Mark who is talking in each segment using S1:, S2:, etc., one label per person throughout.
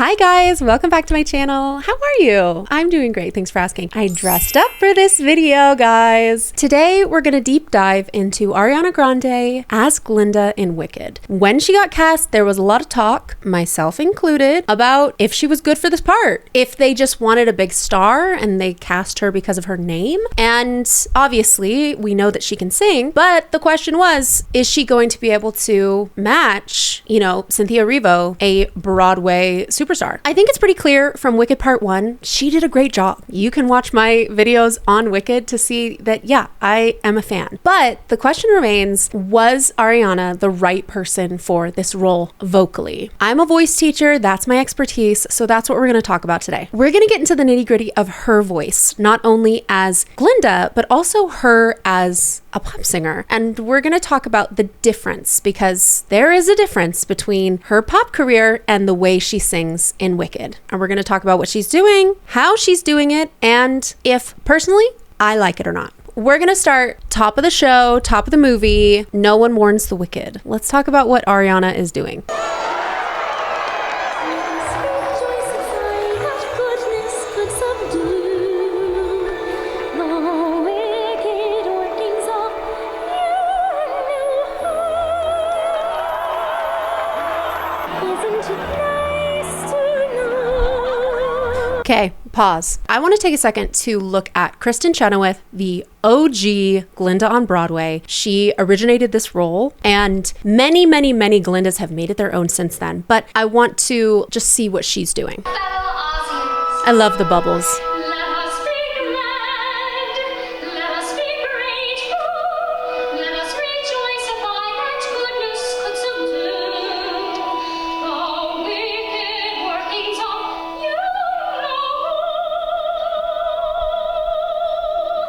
S1: Hi guys, welcome back to my channel. How are you? I'm doing great, thanks for asking. I dressed up for this video, guys. Today, we're gonna deep dive into Ariana Grande as Glinda in Wicked. When she got cast, there was a lot of talk, myself included, about if she was good for this part, if they just wanted a big star and they cast her because of her name. And obviously, we know that she can sing, but the question was, is she going to be able to match, Cynthia Erivo, a Broadway superstar? I think it's pretty clear from Wicked Part 1, she did a great job. You can watch my videos on Wicked to see that, yeah, I am a fan. But the question remains, was Ariana the right person for this role vocally? I'm a voice teacher, that's my expertise, so that's what we're gonna talk about today. We're gonna get into the nitty-gritty of her voice, not only as Glinda, but also her as a pop singer. And we're gonna talk about the difference, because there is a difference between her pop career and the way she sings in Wicked. And we're gonna talk about what she's doing, how she's doing it, and if personally I like it or not. We're gonna start top of the show, top of the movie, No One Mourns the Wicked. Let's talk about what Ariana is doing. Okay, pause. I want to take a second to look at Kristin Chenoweth, the OG Glinda on Broadway. She originated this role, and many Glindas have made it their own since then. But I want to just see what she's doing. I love the bubbles.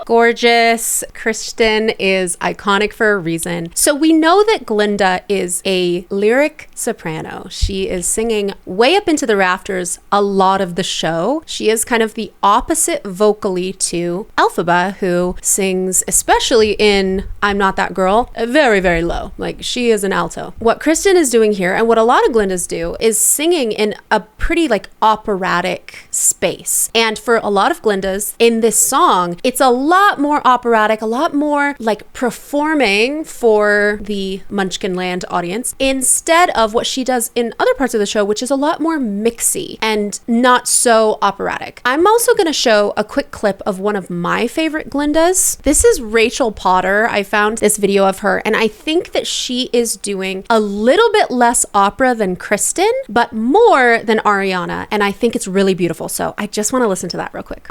S1: Gorgeous. Kristin is iconic for a reason. So we know that Glinda is a lyric soprano. She is singing way up into the rafters a lot of the show. She is kind of the opposite vocally to Elphaba, who sings, especially in I'm Not That Girl, very low. Like, she is an alto. What Kristin is doing here, and what a lot of Glindas do, is singing in a pretty operatic space. And for a lot of Glindas in this song, it's a lot more operatic, a lot more like performing for the Munchkinland audience, instead of what she does in other parts of the show, which is a lot more mixy and not so operatic. I'm also going to show a quick clip of one of my favorite Glindas. This is Rachel Potter. I found this video of her, and I think that she is doing a little bit less opera than Kristin, but more than Ariana, and I think it's really beautiful. So I just want to listen to that real quick.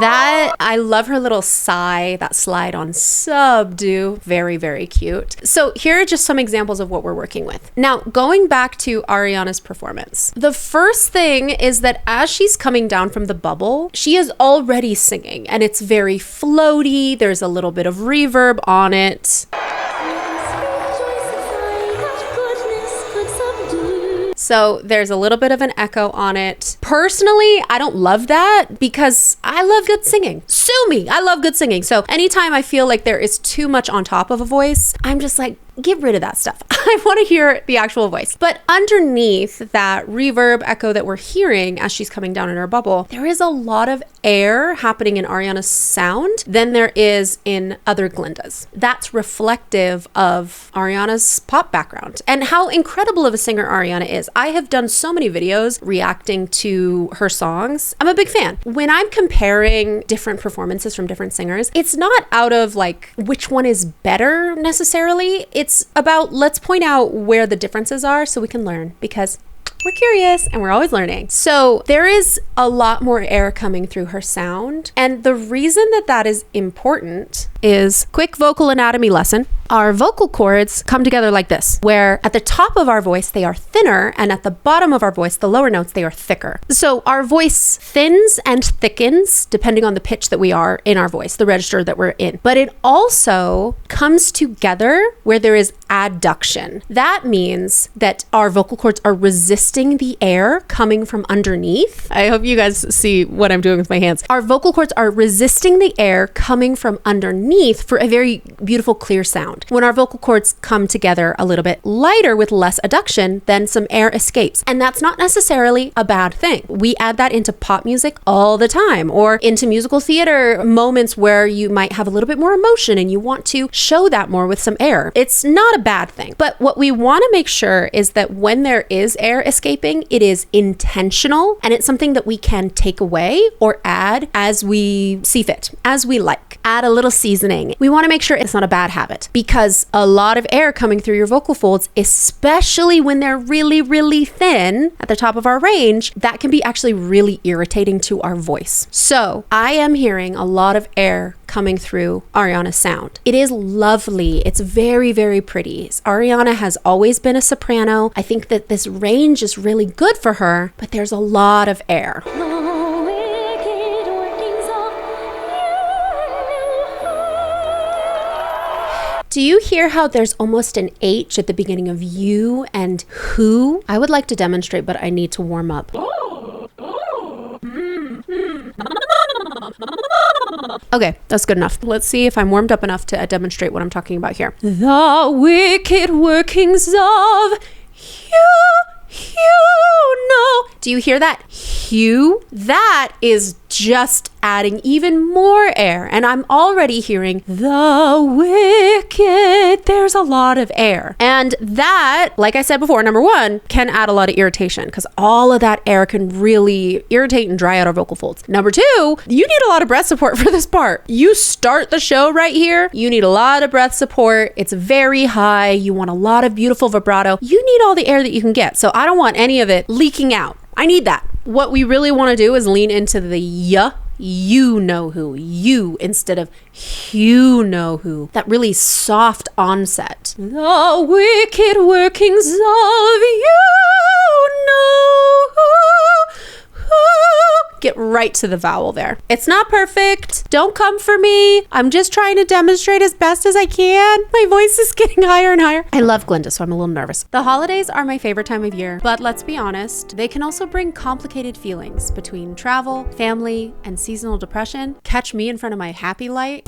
S1: That, I love her little sigh, that slide on subdo, very cute. So here are just some examples of what we're working with. Now, going back to Ariana's performance, the first thing is that as she's coming down from the bubble, she is already singing, and it's very floaty, there's a little bit of reverb on it. So there's a little bit of an echo on it. Personally, I don't love that because I love good singing. Sue me, I love good singing. So anytime I feel like there is too much on top of a voice, I'm just like, get rid of that stuff. I want to hear the actual voice. But underneath that reverb echo that we're hearing as she's coming down in her bubble, there is a lot of air happening in Ariana's sound than there is in other Glindas. That's reflective of Ariana's pop background and how incredible of a singer Ariana is. I have done so many videos reacting to her songs. I'm a big fan. When I'm comparing different performances from different singers, it's not out of like which one is better necessarily. It's about, let's point out where the differences are so we can learn, because we're curious and we're always learning. So there is a lot more air coming through her sound. And the reason that that is important is quick vocal anatomy lesson. Our vocal cords come together like this, where at the top of our voice, they are thinner, and at the bottom of our voice, the lower notes, they are thicker. So our voice thins and thickens depending on the pitch that we are in our voice, the register that we're in. But it also comes together where there is adduction. That means that our vocal cords are resisting the air coming from underneath. I hope you guys see what I'm doing with my hands. Our vocal cords are resisting the air coming from underneath for a very beautiful, clear sound. When our vocal cords come together a little bit lighter with less adduction, then some air escapes. And that's not necessarily a bad thing. We add that into pop music all the time, or into musical theater moments where you might have a little bit more emotion and you want to show that more with some air. It's not a bad thing. But what we want to make sure is that when there is air escaping, it is intentional and it's something that we can take away or add as we see fit, as we like. Add a little seasoning. We want to make sure it's not a bad habit, because a lot of air coming through your vocal folds, especially when they're really, really thin at the top of our range, that can be actually really irritating to our voice. So I am hearing a lot of air coming through Ariana's sound. It is lovely. It's very, very pretty. Ariana has always been a soprano. I think that this range is really good for her, but there's a lot of air. Do you hear how there's almost an H at the beginning of you and who? I would like to demonstrate, but I need to warm up. Okay, that's good enough. Let's see if I'm warmed up enough to demonstrate what I'm talking about here. The wicked workings of you know. Do you hear that? Hue? That is just adding even more air. And I'm already hearing the wicked. There's a lot of air. And that, like I said before, number one, can add a lot of irritation because all of that air can really irritate and dry out our vocal folds. Number two, you need a lot of breath support for this part. You start the show right here. You need a lot of breath support. It's very high. You want a lot of beautiful vibrato. You need all the air that you can get. So I don't want any of it leaking out. I need that. What we really want to do is lean into the you know who, you instead of you know who. That really soft onset. The wicked workings of you know who. Get right to the vowel there. It's not perfect. Don't come for me. I'm just trying to demonstrate as best as I can. My voice is getting higher and higher. I love Glinda, so I'm a little nervous. The holidays are my favorite time of year, but let's be honest, they can also bring complicated feelings between travel, family, and seasonal depression. Catch me in front of my happy light.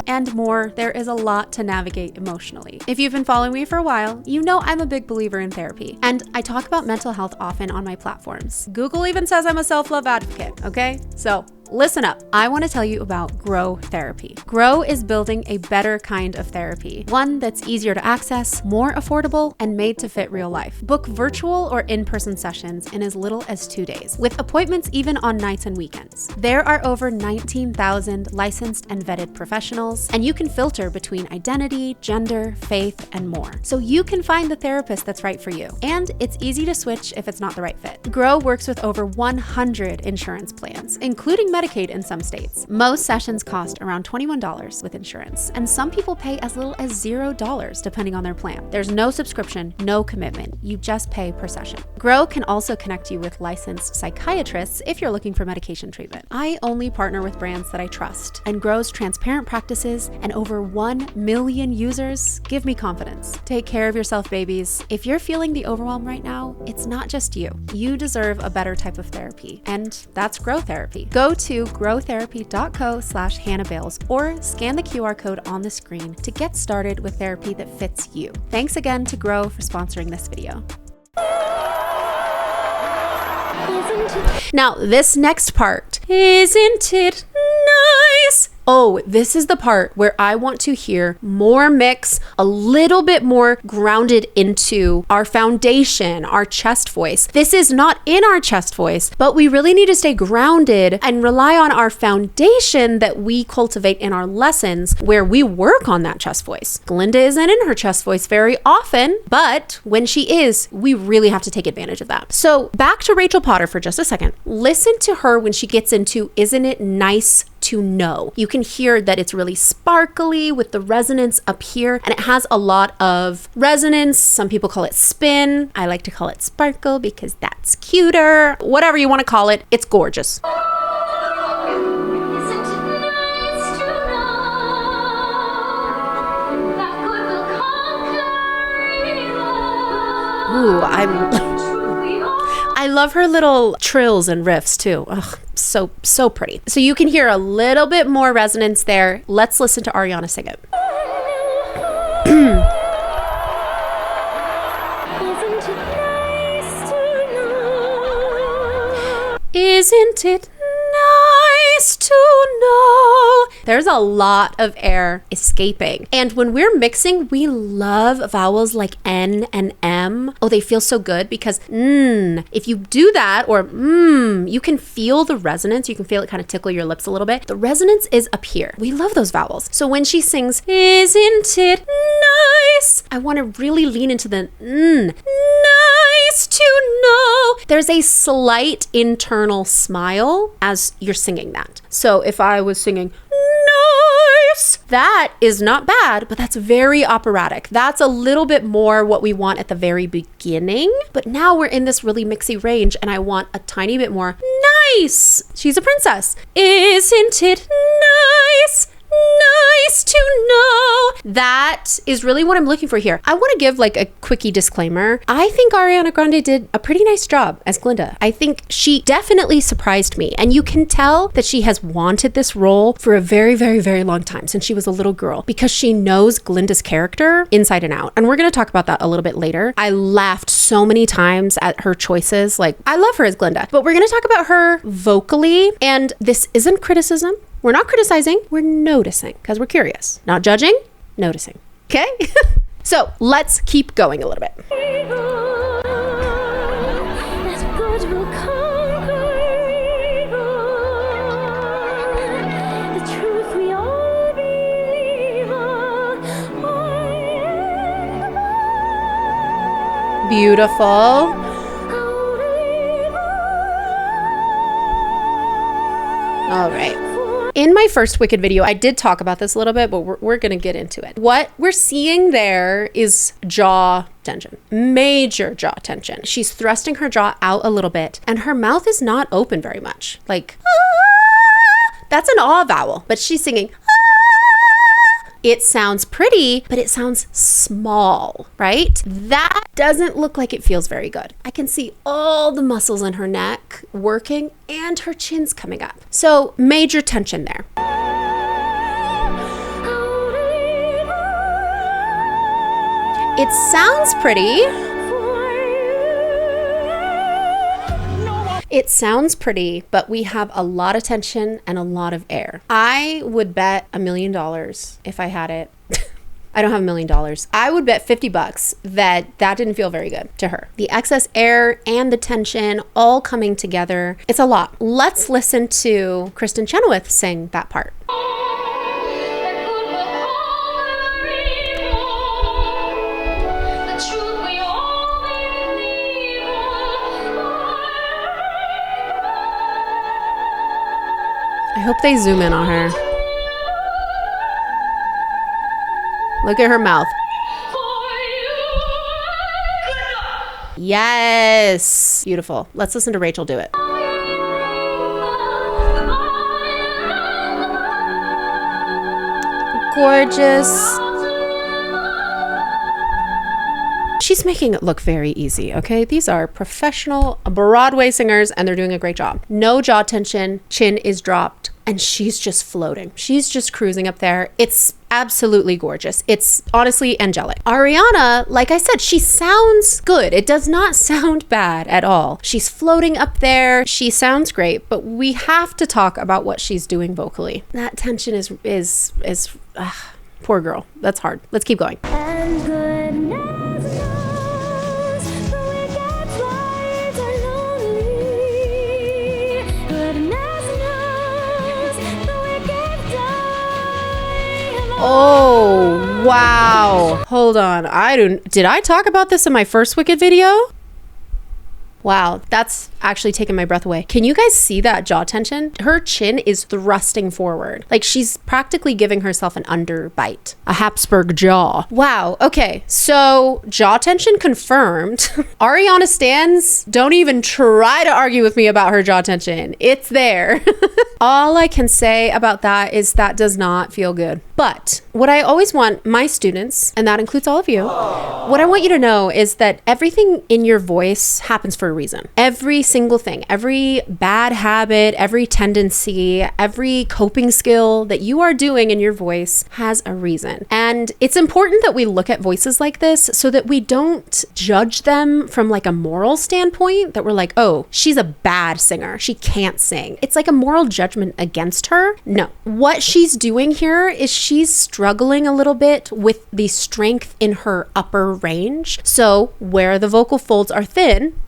S1: And more. There is a lot to navigate emotionally. If you've been following me for a while, you know I'm a big believer in therapy. And I talk about mental health often on my platforms. Google even says I'm a self-love advocate, okay? So listen up. I want to tell you about Grow Therapy. Grow is building a better kind of therapy, one that's easier to access, more affordable, and made to fit real life. Book virtual or in-person sessions in as little as 2 days, with appointments even on nights and weekends. There are over 19,000 licensed and vetted professionals, and you can filter between identity, gender, faith, and more. So you can find the therapist that's right for you. And it's easy to switch if it's not the right fit. Grow works with over 100 insurance plans, including Medicaid in some states. Most sessions cost around $21 with insurance, and some people pay as little as $0 depending on their plan. There's no subscription, no commitment. You just pay per session. Grow can also connect you with licensed psychiatrists if you're looking for medication treatment. I only partner with brands that I trust, and Grow's transparent practices and over 1 million users give me confidence. Take care of yourself, babies. If you're feeling the overwhelm right now, it's not just you. You deserve a better type of therapy, and that's Grow Therapy. Go to growtherapy.co/Hannah Bales or scan the QR code on the screen to get started with therapy that fits you. Thanks again to Grow for sponsoring this video. Now, this next part, isn't it nice? Oh, this is the part where I want to hear more mix, a little bit more grounded into our foundation, our chest voice. This is not in our chest voice, but we really need to stay grounded and rely on our foundation that we cultivate in our lessons where we work on that chest voice. Glinda isn't in her chest voice very often, but when she is, we really have to take advantage of that. So back to Rachel Potter for just a second. Listen to her when she gets into, isn't it nice to know. You can hear that it's really sparkly with the resonance up here, and it has a lot of resonance. Some people call it spin. I like to call it sparkle because that's cuter. Whatever you want to call it, it's gorgeous. Ooh, I love her little trills and riffs too. Ugh, so pretty. So you can hear a little bit more resonance there. Let's listen to Ariana sing it. Isn't it nice to know? There's a lot of air escaping. And when we're mixing, we love vowels like N and M. Oh, they feel so good because if you do that, or you can feel the resonance. You can feel it kind of tickle your lips a little bit. The resonance is up here. We love those vowels. So when she sings, isn't it nice? I want to really lean into the nice to know. There's a slight internal smile as you're singing that. So if I was singing nice, that is not bad, but that's very operatic. That's a little bit more what we want at the very beginning. But now we're in this really mixy range and I want a tiny bit more nice. She's a princess. Isn't it nice? Nice to know. That is really what I'm looking for here. I want to give like a quickie disclaimer. I think Ariana Grande did a pretty nice job as Glinda. I think she definitely surprised me. And you can tell that she has wanted this role for a very, very, very long time, since she was a little girl, because she knows Glinda's character inside and out. And we're going to talk about that a little bit later. I laughed so many times at her choices. Like, I love her as Glinda, but we're going to talk about her vocally. And this isn't criticism. We're not criticizing, we're noticing because we're curious. Not judging, noticing. Okay? So let's keep going a little bit. Beautiful. All right. In my first Wicked video, I did talk about this a little bit, but we're going to get into it. What we're seeing there is jaw tension, major jaw tension. She's thrusting her jaw out a little bit and her mouth is not open very much. Like, that's an ah vowel, but she's singing. It sounds pretty, but it sounds small, right? That doesn't look like it feels very good. I can see all the muscles in her neck working and her chin's coming up. So major tension there. It sounds pretty. It sounds pretty, but we have a lot of tension and a lot of air. I would bet $1 million if I had it. I don't have $1 million. I would bet $50 that didn't feel very good to her. The excess air and the tension all coming together. It's a lot. Let's listen to Kristen Chenoweth sing that part. I hope they zoom in on her. Look at her mouth. Yes. Beautiful. Let's listen to Rachel do it. Gorgeous. She's making it look very easy, okay? These are professional Broadway singers and they're doing a great job. No jaw tension, chin is dropped, and she's just floating. She's just cruising up there. It's absolutely gorgeous. It's honestly angelic. Ariana, like I said, she sounds good. It does not sound bad at all. She's floating up there. She sounds great, but we have to talk about what she's doing vocally. That tension is poor girl. That's hard. Let's keep going. Oh, wow. Hold on. Did I talk about this in my first Wicked video? Wow, that's actually taking my breath away. Can you guys see that jaw tension? Her chin is thrusting forward. Like she's practically giving herself an underbite. A Habsburg jaw. Wow, okay, so jaw tension confirmed. Ariana stans, don't even try to argue with me about her jaw tension. It's there. All I can say about that is that does not feel good. But what I always want my students, and that includes all of you, what I want you to know is that everything in your voice happens for a reason. Every single thing, every bad habit, every tendency, every coping skill that you are doing in your voice has a reason. And it's important that we look at voices like this so that we don't judge them from like a moral standpoint, that we're like, oh, she's a bad singer, she can't sing. It's like a moral judgment against her. No, what she's doing here is she's struggling a little bit with the strength in her upper range. So where the vocal folds are thin,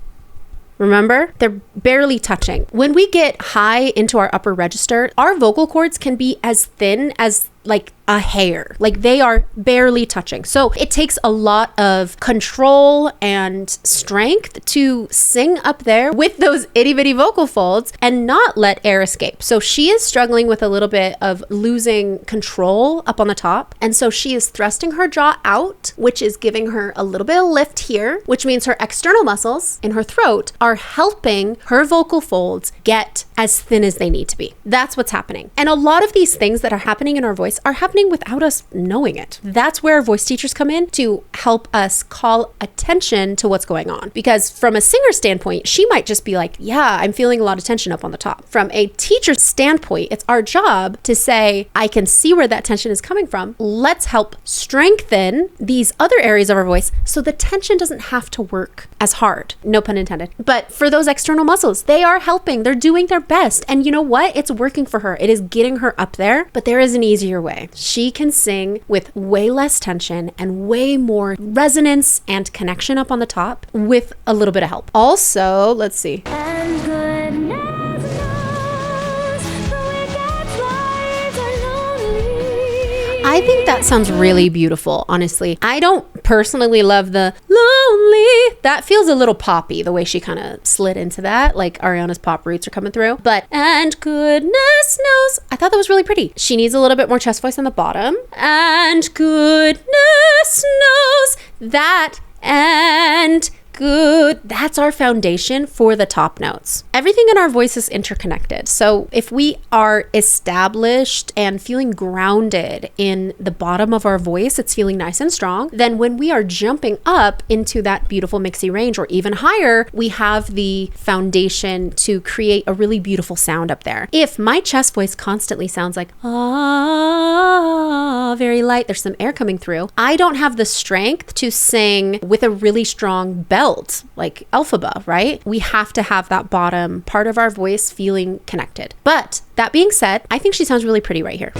S1: remember, they're barely touching. When we get high into our upper register, our vocal cords can be as thin as like a hair. Like they are barely touching. So it takes a lot of control and strength to sing up there with those itty bitty vocal folds and not let air escape. So she is struggling with a little bit of losing control up on the top. And so she is thrusting her jaw out, which is giving her a little bit of lift here, which means her external muscles in her throat are helping her vocal folds get as thin as they need to be. That's what's happening. And a lot of these things that are happening in our voice are happening without us knowing it. That's where voice teachers come in to help us call attention to what's going on. Because from a singer standpoint, she might just be like, yeah, I'm feeling a lot of tension up on the top. From a teacher standpoint, it's our job to say, I can see where that tension is coming from. Let's help strengthen these other areas of our voice so the tension doesn't have to work as hard. No pun intended. But for those external muscles, they are helping. They're doing their best. And you know what? It's working for her. It is getting her up there, but there is an easier way. She can sing with way less tension and way more resonance and connection up on the top with a little bit of help. Also, let's see. And goodness knows the wicked lives are lonely. I think that sounds really beautiful, honestly. I don't personally love the lonely. That feels a little poppy, the way she kind of slid into that, like Ariana's pop roots are coming through. But, and goodness knows, I thought that was really pretty. She needs a little bit more chest voice on the bottom. And goodness knows that, and good. That's our foundation for the top notes. Everything in our voice is interconnected. So if we are established and feeling grounded in the bottom of our voice, it's feeling nice and strong, then when we are jumping up into that beautiful mixy range or even higher, we have the foundation to create a really beautiful sound up there. If my chest voice constantly sounds like, ah, very light, there's some air coming through, I don't have the strength to sing with a really strong belt like Elphaba, right? We have to have that bottom part of our voice feeling connected. But that being said, I think she sounds really pretty right here.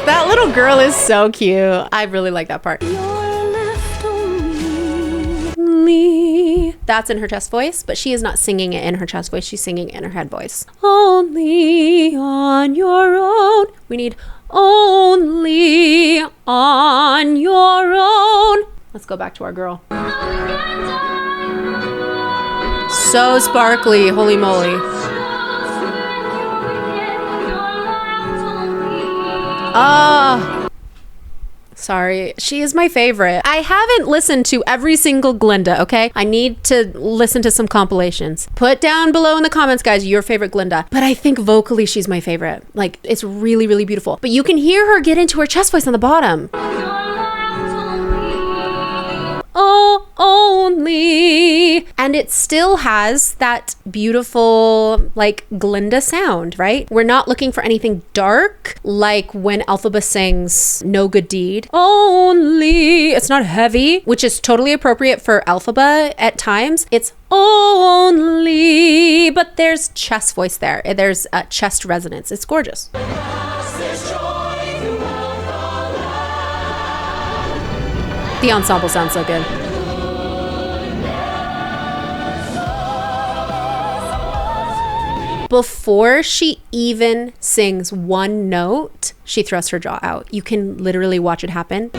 S1: That little girl is so cute. I really like that part. That's in her chest voice, but she is not singing it in her chest voice. She's singing it in her head voice. Only on your own. We need only on your own. Let's go back to our girl. So sparkly, holy moly. Sorry, she is my favorite. I haven't listened to every single Glinda, okay? I need to listen to some compilations. Put down below in the comments, guys, your favorite Glinda. But I think vocally she's my favorite. Like, it's really, really beautiful. But you can hear her get into her chest voice on the bottom. Oh, only. And it still has that beautiful, like, Glinda sound, right? We're not looking for anything dark, like when Elphaba sings No Good Deed. Only. It's not heavy, which is totally appropriate for Elphaba at times. It's only, but there's chest voice there. There's chest resonance. It's gorgeous. The ensemble sounds so good. Before she even sings one note, she thrusts her jaw out. You can literally watch it happen.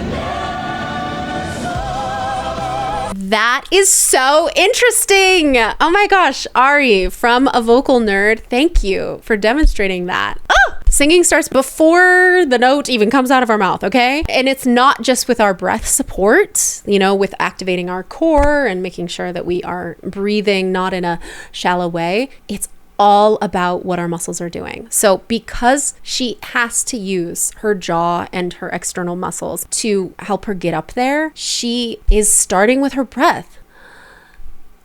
S1: That is so interesting. Oh my gosh, Ari from A Vocal Nerd, thank you for demonstrating that. Oh, singing starts before the note even comes out of our mouth, okay? And it's not just with our breath support, you know, with activating our core and making sure that we are breathing not in a shallow way. It's all about what our muscles are doing. So because she has to use her jaw and her external muscles to help her get up there, she is starting with her breath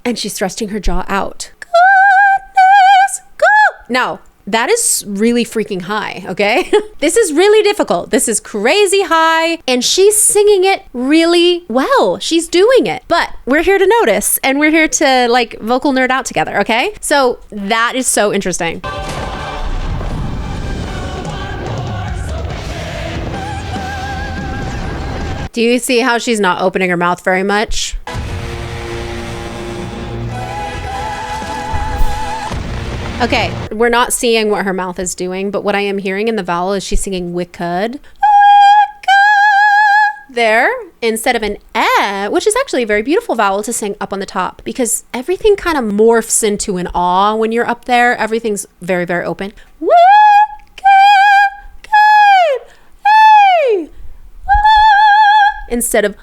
S1: and she's thrusting her jaw out. Goodness, go! Now, that is really freaking high, okay? This is really difficult. This is crazy high, and she's singing it really well. She's doing it. But we're here to notice, and we're here to like vocal nerd out together, okay? So that is so interesting. Do you see how she's not opening her mouth very much? Okay, we're not seeing what her mouth is doing, but what I am hearing in the vowel is she's singing wicked. There, instead of an eh, which is actually a very beautiful vowel to sing up on the top, because everything kind of morphs into an ah when you're up there. Everything's very, very open. Instead of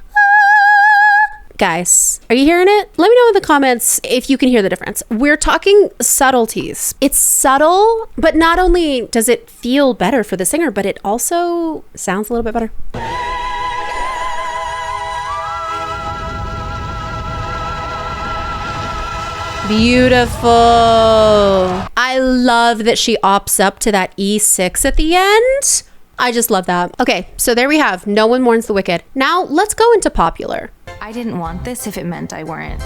S1: guys, are you hearing it? Let me know in the comments if you can hear the difference. We're talking subtleties. It's subtle, but not only does it feel better for the singer, but it also sounds a little bit better. Beautiful. I love that she opts up to that E6 at the end. I just love that. Okay, so there we have No One Mourns the Wicked. Now let's go into popular.
S2: I didn't want this if it meant I weren't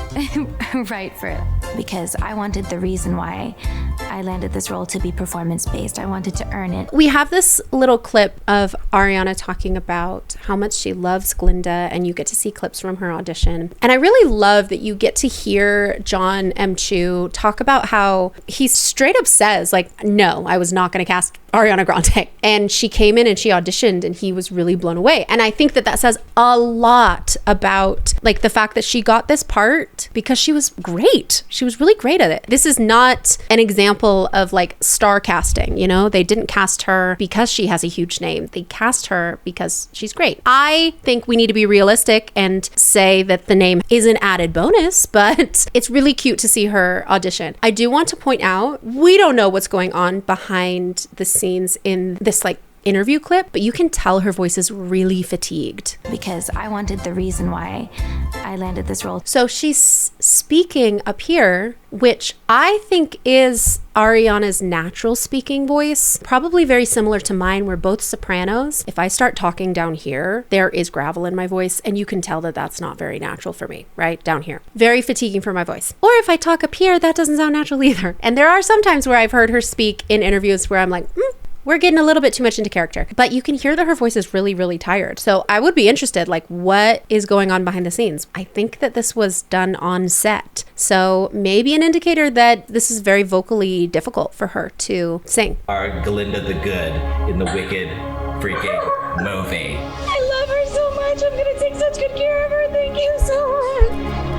S2: right for it, because I wanted the reason why I landed this role to be performance-based. I wanted to earn it.
S1: We have this little clip of Ariana talking about how much she loves Glinda, and you get to see clips from her audition. And I really love that you get to hear John M. Chu talk about how he straight up says, like, no, I was not going to cast Ariana Grande. And she came in and she auditioned and he was really blown away. And I think that that says a lot about like the fact that she got this part because she was great. She was really great at it. This is not an example of like star casting, you know? They didn't cast her because she has a huge name. They cast her because she's great. I think we need to be realistic and say that the name is an added bonus, but it's really cute to see her audition. I do want to point out, we don't know what's going on behind the scenes in this like interview clip, but you can tell her voice is really fatigued.
S2: Because I wanted the reason why I landed this role.
S1: So she's speaking up here, which I think is Ariana's natural speaking voice, probably very similar to mine. We're both sopranos. If I start talking down here, there is gravel in my voice, and you can tell that that's not very natural for me, right? Down here. Very fatiguing for my voice. Or if I talk up here, that doesn't sound natural either. And there are some times where I've heard her speak in interviews where I'm like, we're getting a little bit too much into character, but you can hear that her voice is really, really tired. So I would be interested, like, what is going on behind the scenes? I think that this was done on set. So maybe an indicator that this is very vocally difficult for her to sing.
S3: Our Glinda the Good in the Wicked freaking movie.
S4: I love her so much. I'm gonna take such good care of her. Thank you so much.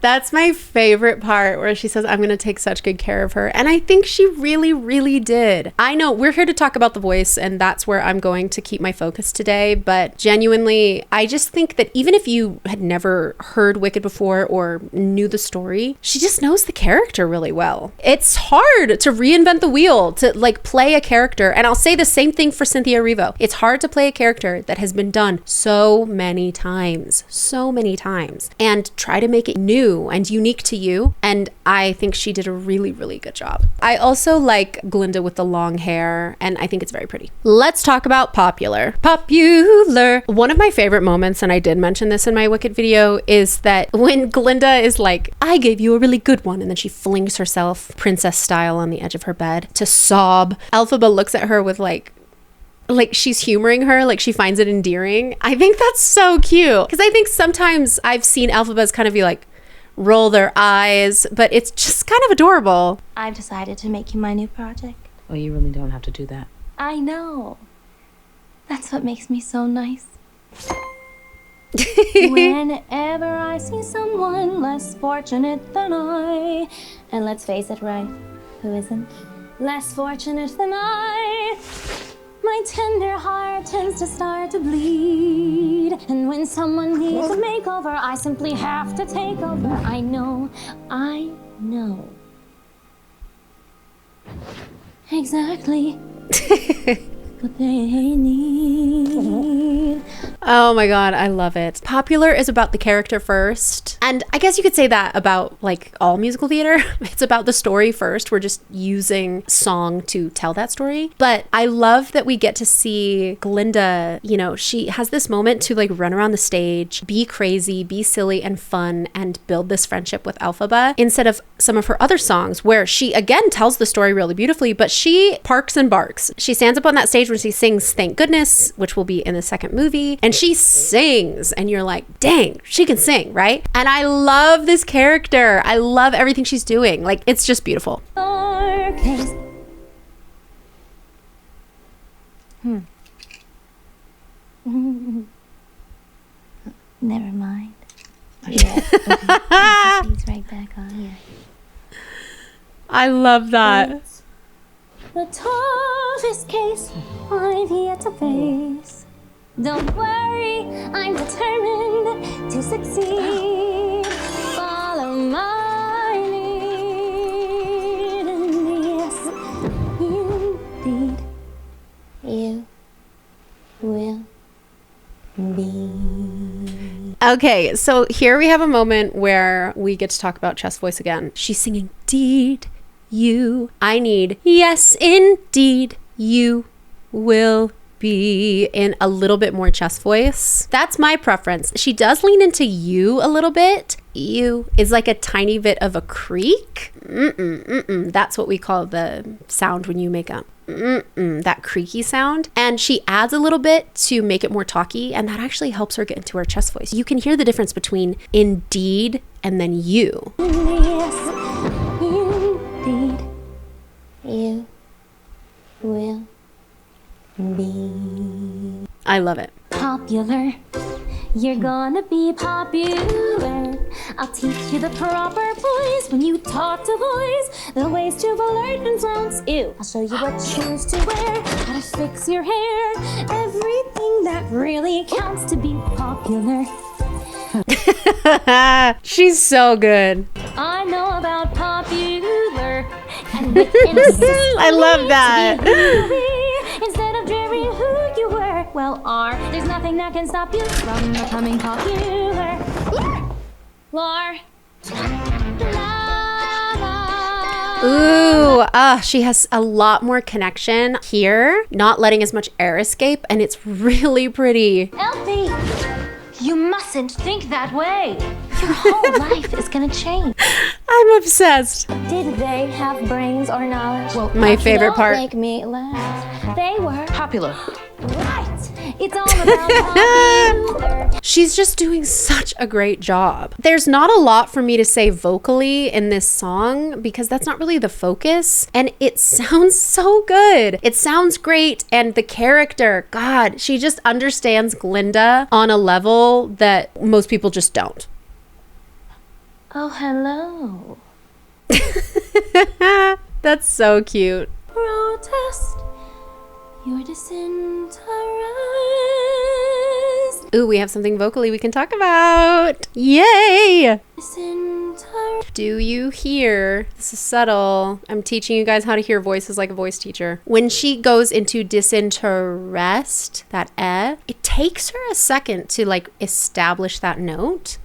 S1: That's my favorite part, where she says, I'm going to take such good care of her. And I think she really, really did. I know we're here to talk about the voice, and that's where I'm going to keep my focus today. But genuinely, I just think that even if you had never heard Wicked before or knew the story, she just knows the character really well. It's hard to reinvent the wheel, to like play a character. And I'll say the same thing for Cynthia Erivo. It's hard to play a character that has been done so many times, and try to make it new and unique to you. And I think she did a really, really good job. I also like Glinda with the long hair, and I think it's very pretty. Let's talk about popular. One of my favorite moments, and I did mention this in my Wicked video, is that when Glinda is like, I gave you a really good one, and then she flings herself princess style on the edge of her bed to sob. Elphaba looks at her with like she's humoring her, like she finds it endearing. I think that's so cute, because I think sometimes I've seen Elphabas kind of be like, roll their eyes, but it's just kind of adorable.
S2: I've decided to make you my new project.
S5: Well, you really don't have to do that.
S2: I know. That's what makes me so nice. Whenever
S4: ever I see someone less fortunate than I, and let's face it, right, who isn't less fortunate than I? My tender heart tends to start to bleed, and when someone needs a makeover, I simply have to take over. I know exactly what they need.
S1: Oh my god, I love it. Popular is about the character first. And I guess you could say that about like all musical theater. It's about the story first. We're just using song to tell that story. But I love that we get to see Glinda, you know, she has this moment to like run around the stage, be crazy, be silly and fun, and build this friendship with Elphaba instead of some of her other songs where she again tells the story really beautifully, but she parks and barks. She stands up on that stage when she sings Thank Goodness, which will be in the second movie, and she sings and you're like, dang, she can sing, right? And I love this character. I love everything she's doing. Like, it's just beautiful.
S4: Never mind. Yeah. Okay. He's right back on here.
S1: I love that.
S4: The toughest case I've yet to face. Don't worry, I'm determined to succeed. Follow my lead, and yes, indeed, you will be.
S1: Okay, so here we have a moment where we get to talk about chest voice again. She's singing, "Deed, you." I need, "Yes, indeed, you will be," in a little bit more chest voice. That's my preference. She does lean into you a little bit. You is like a tiny bit of a creak. That's what we call the sound when you make a that creaky sound. And she adds a little bit to make it more talky, and that actually helps her get into her chest voice. You can hear the difference between indeed and then you.
S4: Yes, indeed, you will be.
S1: I love it.
S4: Popular, you're gonna be popular. I'll teach you the proper voice when you talk to boys, the ways to alert and flounce. Ew. I'll show you what shoes to wear, how to fix your hair, everything that really counts to be popular.
S1: She's so good.
S4: I know about popular, and with innocence,
S1: I love that.
S4: instead of dreaming who you were, well, there's nothing that can stop you from becoming popular. Lar.
S1: Ooh, she has a lot more connection here, not letting as much air escape, and it's really pretty.
S4: Elfie, you mustn't think that way. Your whole life is gonna change.
S1: I'm obsessed.
S4: Did they have brains or knowledge? Well,
S1: My favorite part.
S4: Don't make me laugh. They were
S5: Popular.
S4: right. It's all about popular.
S1: She's just doing such a great job. There's not a lot for me to say vocally in this song because that's not really the focus, and it sounds so good. It sounds great, and the character, God, she just understands Glinda on a level that most people just don't.
S4: Oh, hello.
S1: That's so cute.
S4: Protest your disinterest.
S1: Ooh, we have something vocally we can talk about. Yay!
S4: Disinterest.
S1: Do you hear? This is subtle. I'm teaching you guys how to hear voices like a voice teacher. When she goes into disinterest, that it takes her a second to like establish that note.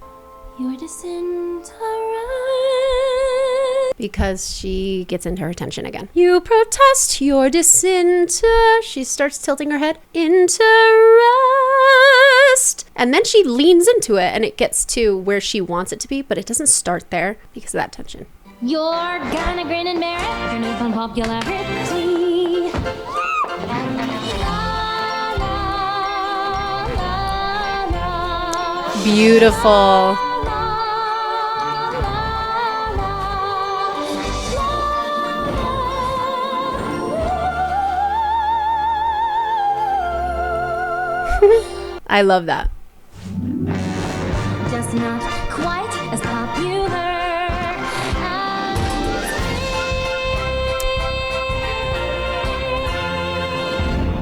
S4: Your disinterest.
S1: Because she gets into her tension again. You protest your she starts tilting her head. Interest. And then she leans into it and it gets to where she wants it to be, but it doesn't start there because of that tension.
S4: You're gonna grin and bear it. Your new popularity.
S1: Beautiful.
S4: Just not quite as popular as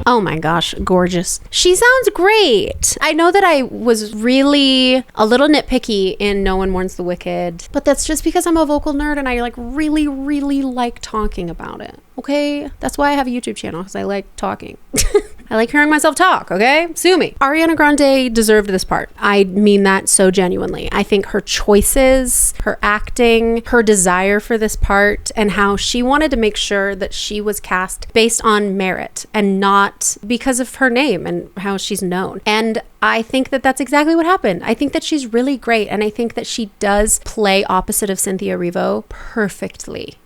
S1: Oh my gosh, gorgeous. She sounds great. I know that I was really a little nitpicky in No One Mourns the Wicked, but that's just because I'm a vocal nerd and I like really, really like talking about it. Okay? That's why I have a YouTube channel, because I like talking. I like hearing myself talk, okay? Sue me. Ariana Grande deserved this part. I mean that so genuinely. I think her choices, her acting, her desire for this part, and how she wanted to make sure that she was cast based on merit and not because of her name and how she's known. And I think that that's exactly what happened. I think that she's really great, and I think that she does play opposite of Cynthia Erivo perfectly.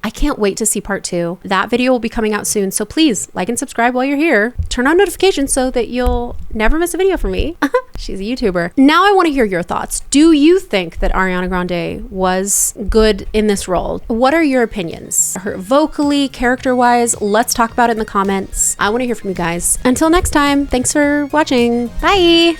S1: I can't wait to see part 2. That video will be coming out soon, so please like and subscribe while you're here. Turn on notifications so that you'll never miss a video from me. She's a YouTuber. Now I want to hear your thoughts. Do you think that Ariana Grande was good in this role? What are your opinions? Her vocally, character-wise, let's talk about it in the comments. I want to hear from you guys. Until next time, thanks for watching. Bye!